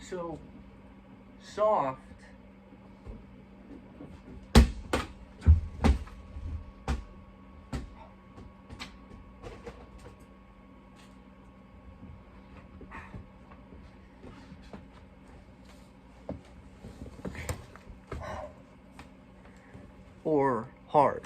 So, soft or hard.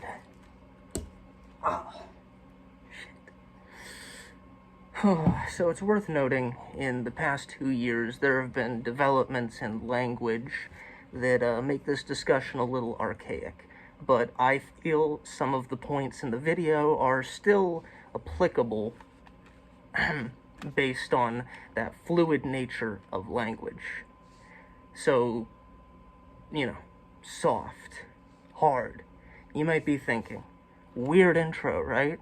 So it's worth noting, in the past 2 years, there have been developments in language that make this discussion a little archaic. But I feel some of the points in the video are still applicable based on that fluid nature of language. So, soft, hard. You might be thinking, weird intro, right?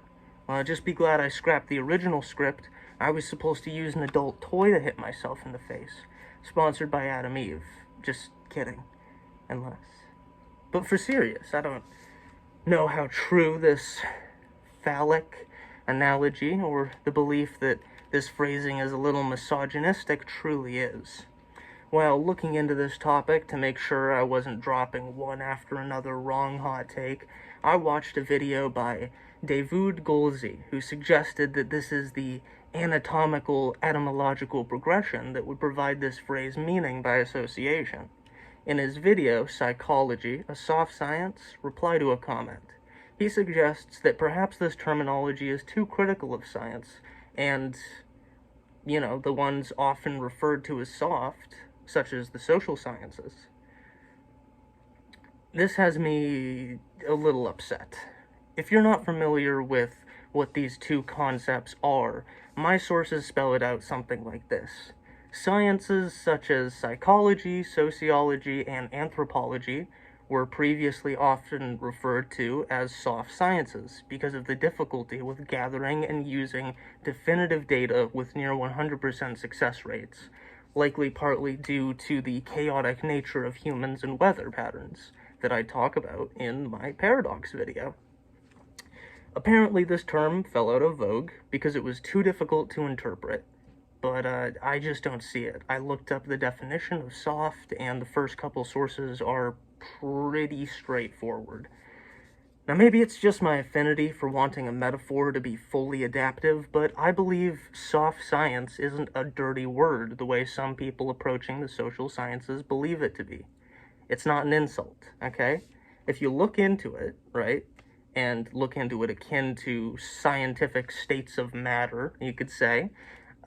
Well, just be glad I scrapped the original script. I was supposed to use an adult toy to hit myself in the face. Sponsored by Adam Eve. Just kidding. Unless. But for serious, I don't know how true this phallic analogy or the belief that this phrasing is a little misogynistic truly is. While looking into this topic to make sure I wasn't dropping one after another wrong hot take, I watched a video by David Golzi, who suggested that this is the anatomical etymological progression that would provide this phrase meaning by association. In his video, Psychology, a Soft Science, reply to a comment. He suggests that perhaps this terminology is too critical of science, and, the ones often referred to as soft, such as the social sciences. This has me a little upset. If you're not familiar with what these two concepts are, my sources spell it out something like this. Sciences such as psychology, sociology, and anthropology were previously often referred to as soft sciences because of the difficulty with gathering and using definitive data with near 100% success rates, likely partly due to the chaotic nature of humans and weather patterns that I talk about in my paradox video. Apparently this term fell out of vogue because it was too difficult to interpret, but I just don't see it. I looked up the definition of soft, and the first couple sources are pretty straightforward. Now maybe it's just my affinity for wanting a metaphor to be fully adaptive, but I believe soft science isn't a dirty word the way some people approaching the social sciences believe it to be. It's not an insult, okay? If you look into it, right, and look into it akin to scientific states of matter, you could say,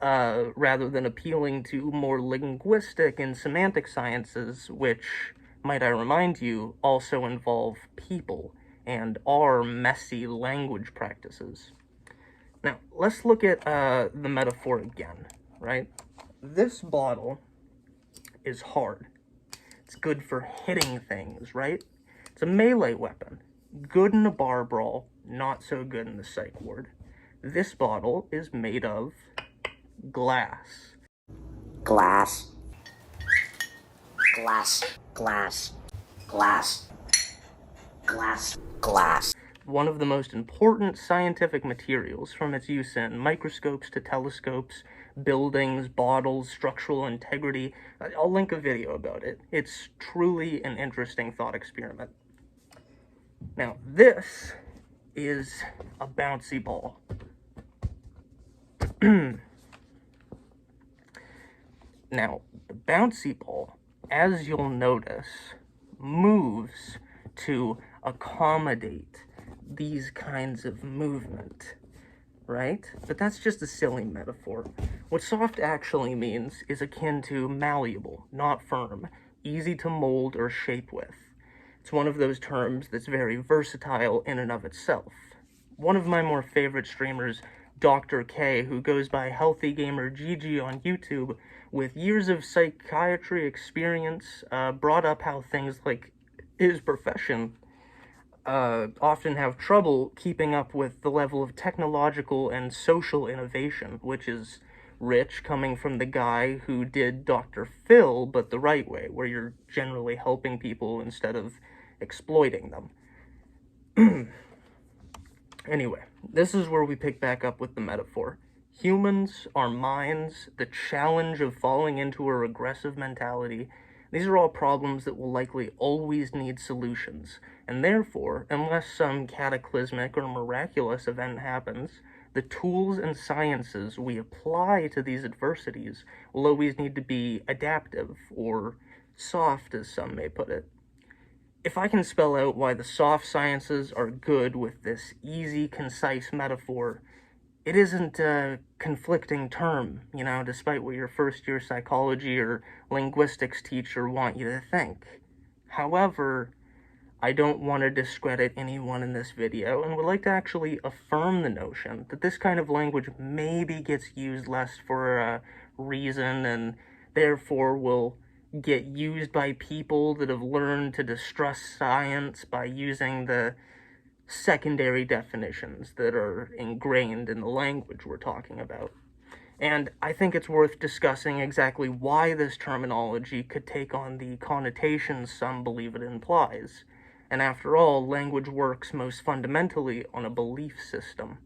rather than appealing to more linguistic and semantic sciences, which, might I remind you, also involve people and are messy language practices. Now, let's look at the metaphor again, right? This bottle is hard. It's good for hitting things, right? It's a melee weapon. Good in a bar brawl, not so good in the psych ward. This bottle is made of glass. Glass. Glass. Glass. Glass. Glass. Glass. One of the most important scientific materials, from its use in microscopes to telescopes, buildings, bottles, structural integrity. I'll link a video about it. It's truly an interesting thought experiment. Now, this is a bouncy ball. Now, the bouncy ball, as you'll notice, moves to accommodate these kinds of movement, right? But that's just a silly metaphor. What soft actually means is akin to malleable, not firm, easy to mold or shape with. It's one of those terms that's very versatile in and of itself. One of my more favorite streamers, Dr. K, who goes by Healthy Gamer GG on YouTube, with years of psychiatry experience, brought up how things like his profession often have trouble keeping up with the level of technological and social innovation, which is rich, coming from the guy who did Dr. Phil, but the right way, where you're generally helping people instead of exploiting them. Anyway, this is where we pick back up with the metaphor. Humans, our minds, the challenge of falling into a regressive mentality, these are all problems that will likely always need solutions, and therefore, unless some cataclysmic or miraculous event happens, the tools and sciences we apply to these adversities will always need to be adaptive, or soft, as some may put it. If I can spell out why the soft sciences are good with this easy, concise metaphor, it isn't a conflicting term, despite what your first-year psychology or linguistics teacher want you to think. However, I don't want to discredit anyone in this video, and would like to actually affirm the notion that this kind of language maybe gets used less for a reason, and therefore will get used by people that have learned to distrust science by using the secondary definitions that are ingrained in the language we're talking about. And I think it's worth discussing exactly why this terminology could take on the connotations some believe it implies. And after all, language works most fundamentally on a belief system.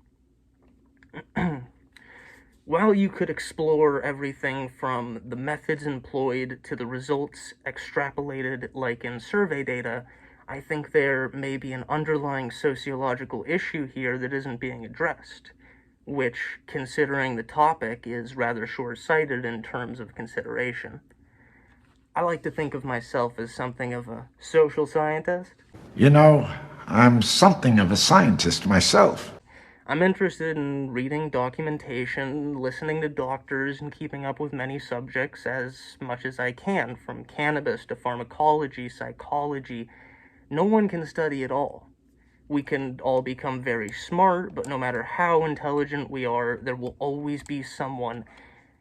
While you could explore everything from the methods employed to the results extrapolated like in survey data, I think there may be an underlying sociological issue here that isn't being addressed, which, considering the topic, is rather short-sighted in terms of consideration. I like to think of myself as something of a social scientist. You know, I'm something of a scientist myself. I'm interested in reading documentation, listening to doctors, and keeping up with many subjects as much as I can, from cannabis to pharmacology, psychology. No one can study it all. We can all become very smart, but no matter how intelligent we are, there will always be someone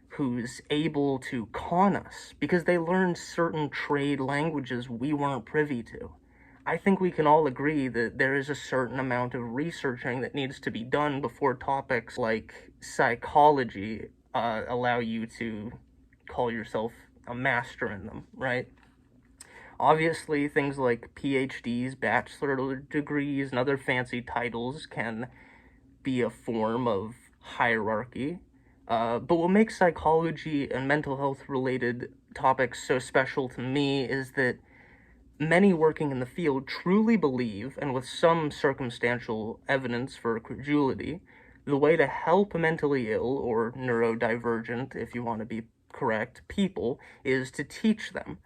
who's able to con us because they learned certain trade languages we weren't privy to. I think we can all agree that there is a certain amount of researching that needs to be done before topics like psychology allow you to call yourself a master in them, right? Obviously, things like PhDs, bachelor degrees, and other fancy titles can be a form of hierarchy, but what makes psychology and mental health related topics so special to me is that many working in the field truly believe, and with some circumstantial evidence for credulity, the way to help mentally ill, or neurodivergent, if you want to be correct, people, is to teach them.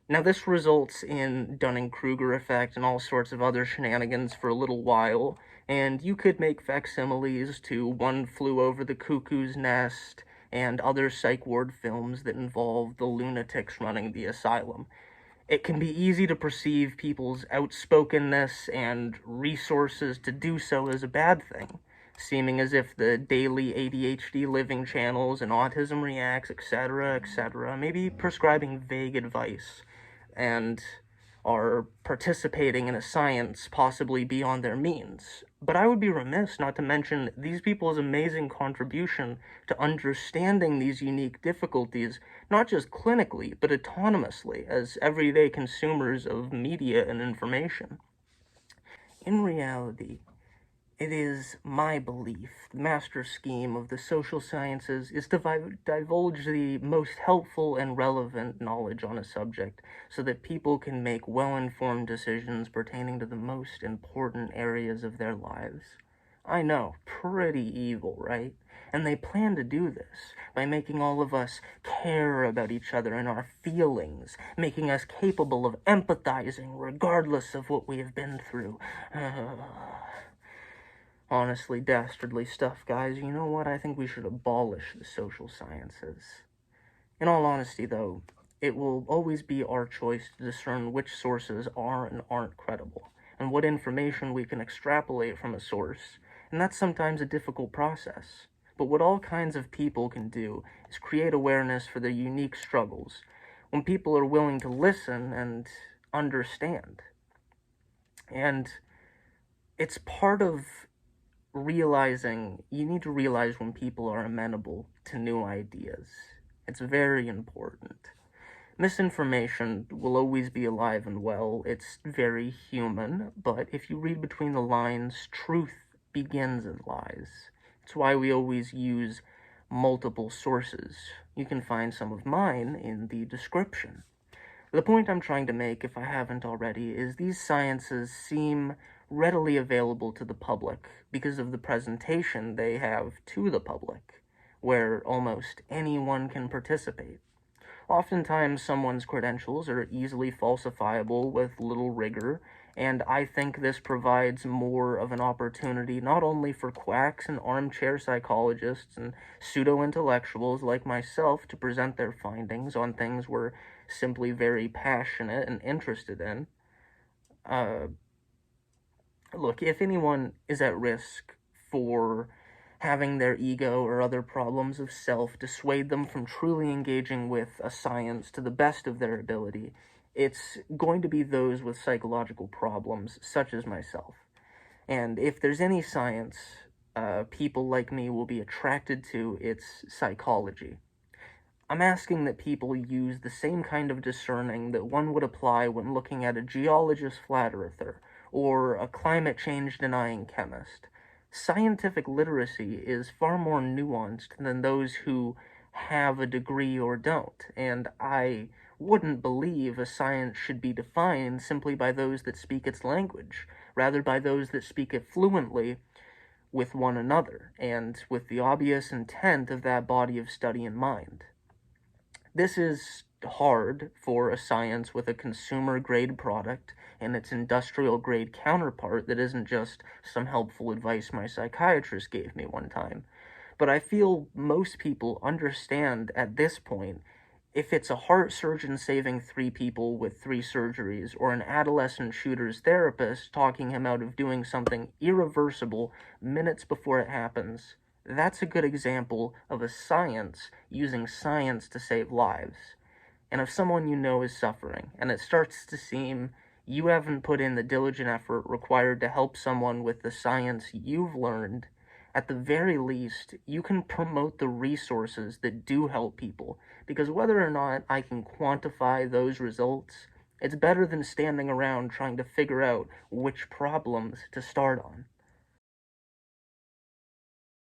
Now, this results in Dunning-Kruger effect and all sorts of other shenanigans for a little while, and you could make facsimiles to One Flew Over the Cuckoo's Nest and other psych ward films that involve the lunatics running the asylum. It can be easy to perceive people's outspokenness and resources to do so as a bad thing, seeming as if the daily ADHD living channels and Autism Reacts, etc., may be prescribing vague advice and are participating in a science possibly beyond their means. But I would be remiss not to mention these people's amazing contribution to understanding these unique difficulties, not just clinically, but autonomously, as everyday consumers of media and information. In reality, it is my belief the master scheme of the social sciences is to divulge the most helpful and relevant knowledge on a subject so that people can make well-informed decisions pertaining to the most important areas of their lives. I know, pretty evil, right? And they plan to do this by making all of us care about each other and our feelings, making us capable of empathizing regardless of what we have been through. Honestly, dastardly stuff, guys. You know what? I think we should abolish the social sciences. In all honesty, though, it will always be our choice to discern which sources are and aren't credible, and what information we can extrapolate from a source, and that's sometimes a difficult process. But what all kinds of people can do is create awareness for their unique struggles, when people are willing to listen and understand. And it's part of you need to realize when people are amenable to new ideas. It's very important. Misinformation will always be alive and well. It's very human, but if you read between the lines, truth begins in lies. It's why we always use multiple sources. You can find some of mine in the description. The point I'm trying to make, if I haven't already, is these sciences seem readily available to the public because of the presentation they have to the public, where almost anyone can participate. Oftentimes, someone's credentials are easily falsifiable with little rigor, and I think this provides more of an opportunity not only for quacks and armchair psychologists and pseudo-intellectuals like myself to present their findings on things we're simply very passionate and interested in. Look, if anyone is at risk for having their ego or other problems of self dissuade them from truly engaging with a science to the best of their ability, it's going to be those with psychological problems, such as myself. And if there's any science people like me will be attracted to, it's psychology. I'm asking that people use the same kind of discerning that one would apply when looking at a geologist flat earther, or a climate change denying chemist. Scientific literacy is far more nuanced than those who have a degree or don't, and I wouldn't believe a science should be defined simply by those that speak its language, rather by those that speak it fluently with one another, and with the obvious intent of that body of study in mind. This is hard for a science with a consumer-grade product and its industrial-grade counterpart that isn't just some helpful advice my psychiatrist gave me one time. But I feel most people understand at this point if it's a heart surgeon saving 3 people with 3 surgeries, or an adolescent shooter's therapist talking him out of doing something irreversible minutes before it happens, that's a good example of a science using science to save lives. And if someone you know is suffering, and it starts to seem you haven't put in the diligent effort required to help someone with the science you've learned, at the very least, you can promote the resources that do help people, because whether or not I can quantify those results, it's better than standing around trying to figure out which problems to start on.